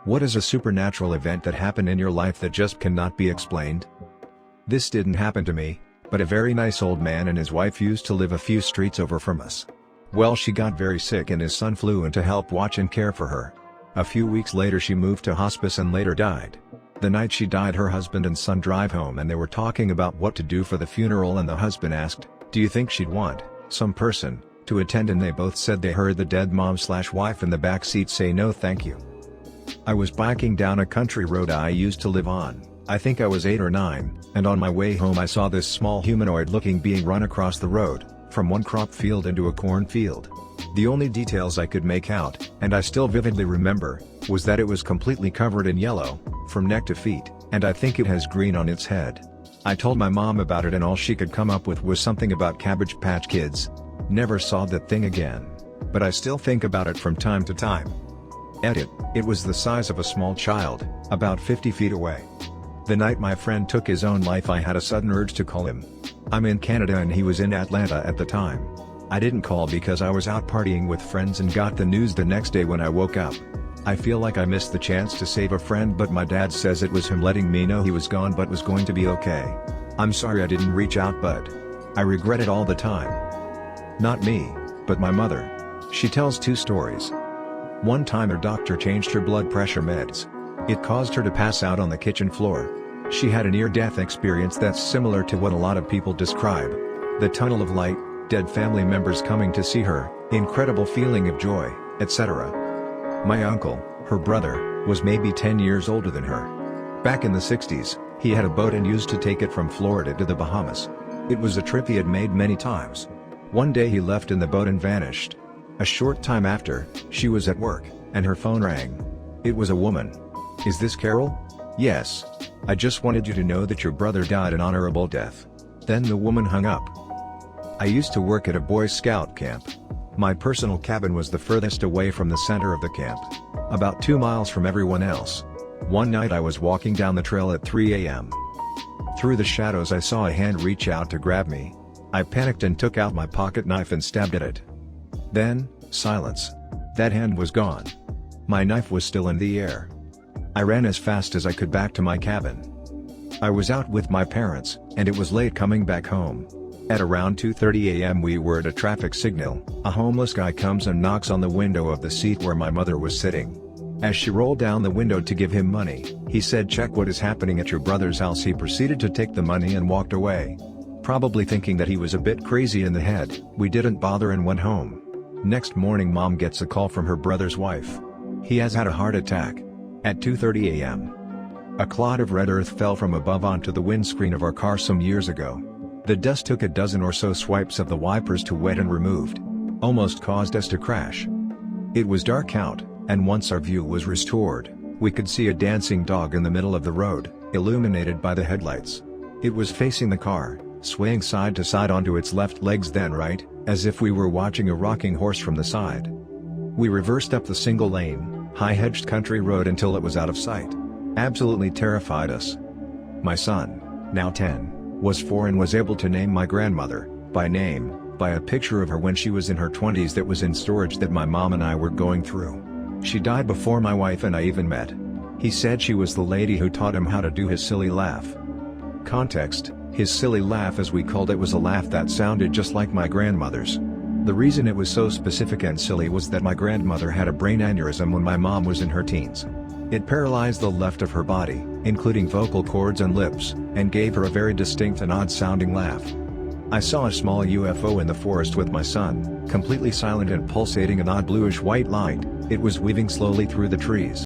What is a supernatural event that happened in your life that just cannot be explained? This didn't happen to me, but a very nice old man and his wife used to live a few streets over from us. Well, she got very sick and his son flew in to help watch and care for her. A few weeks later she moved to hospice and later died. The night she died, her husband and son drive home and they were talking about what to do for the funeral, and the husband asked, "Do you think she'd want some person to attend?" And they both said they heard the dead mom/wife in the back seat say, "No thank you." I was biking down a country road I used to live on. I think I was 8 or 9, and on my way home I saw this small humanoid-looking being run across the road, from one crop field into a cornfield. The only details I could make out, and I still vividly remember, was that it was completely covered in yellow, from neck to feet, and I think it has green on its head. I told my mom about it and all she could come up with was something about Cabbage Patch Kids. Never saw that thing again. But I still think about it from time to time. Edit, it was the size of a small child, about 50 feet away. The night my friend took his own life I had a sudden urge to call him. I'm in Canada and he was in Atlanta at the time. I didn't call because I was out partying with friends and got the news the next day when I woke up. I feel like I missed the chance to save a friend, but my dad says it was him letting me know he was gone but was going to be okay. I'm sorry I didn't reach out, but I regret it all the time. Not me, but my mother. She tells 2 stories. One time her doctor changed her blood pressure meds. It caused her to pass out on the kitchen floor. She had a near-death experience that's similar to what a lot of people describe. The tunnel of light, dead family members coming to see her, incredible feeling of joy, etc. My uncle, her brother, was maybe 10 years older than her. Back in the 60s, he had a boat and used to take it from Florida to the Bahamas. It was a trip he had made many times. One day he left in the boat and vanished. A short time after, she was at work, and her phone rang. It was a woman. "Is this Carol?" "Yes. I just wanted you to know that your brother died an honorable death." Then the woman hung up. I used to work at a Boy Scout camp. My personal cabin was the furthest away from the center of the camp. About 2 miles from everyone else. One night I was walking down the trail at 3 a.m. Through the shadows I saw a hand reach out to grab me. I panicked and took out my pocket knife and stabbed at it. Then, silence. That hand was gone. My knife was still in the air. I ran as fast as I could back to my cabin. I was out with my parents, and it was late coming back home. At around 2:30 a.m. we were at a traffic signal. A homeless guy comes and knocks on the window of the seat where my mother was sitting. As she rolled down the window to give him money, he said, "Check what is happening at your brother's house." He proceeded to take the money and walked away. Probably thinking that he was a bit crazy in the head, we didn't bother and went home. Next morning Mom gets a call from her brother's wife. He has had a heart attack. At 2:30 a.m. A clod of red earth fell from above onto the windscreen of our car some years ago. The dust took a dozen or so swipes of the wipers to wet and removed. Almost caused us to crash. It was dark out, and once our view was restored, we could see a dancing dog in the middle of the road, illuminated by the headlights. It was facing the car, swaying side to side onto its left legs then right, as if we were watching a rocking horse from the side. We reversed up the single-lane, high-hedged country road until it was out of sight. Absolutely terrified us. My son, now 10, was 4 and was able to name my grandmother, by name, by a picture of her when she was in her 20s that was in storage that my mom and I were going through. She died before my wife and I even met. He said she was the lady who taught him how to do his silly laugh. Context: his silly laugh, as we called it, was a laugh that sounded just like my grandmother's. The reason it was so specific and silly was that my grandmother had a brain aneurysm when my mom was in her teens. It paralyzed the left of her body, including vocal cords and lips, and gave her a very distinct and odd-sounding laugh. I saw a small UFO in the forest with my son, completely silent and pulsating an odd bluish-white light. It was weaving slowly through the trees.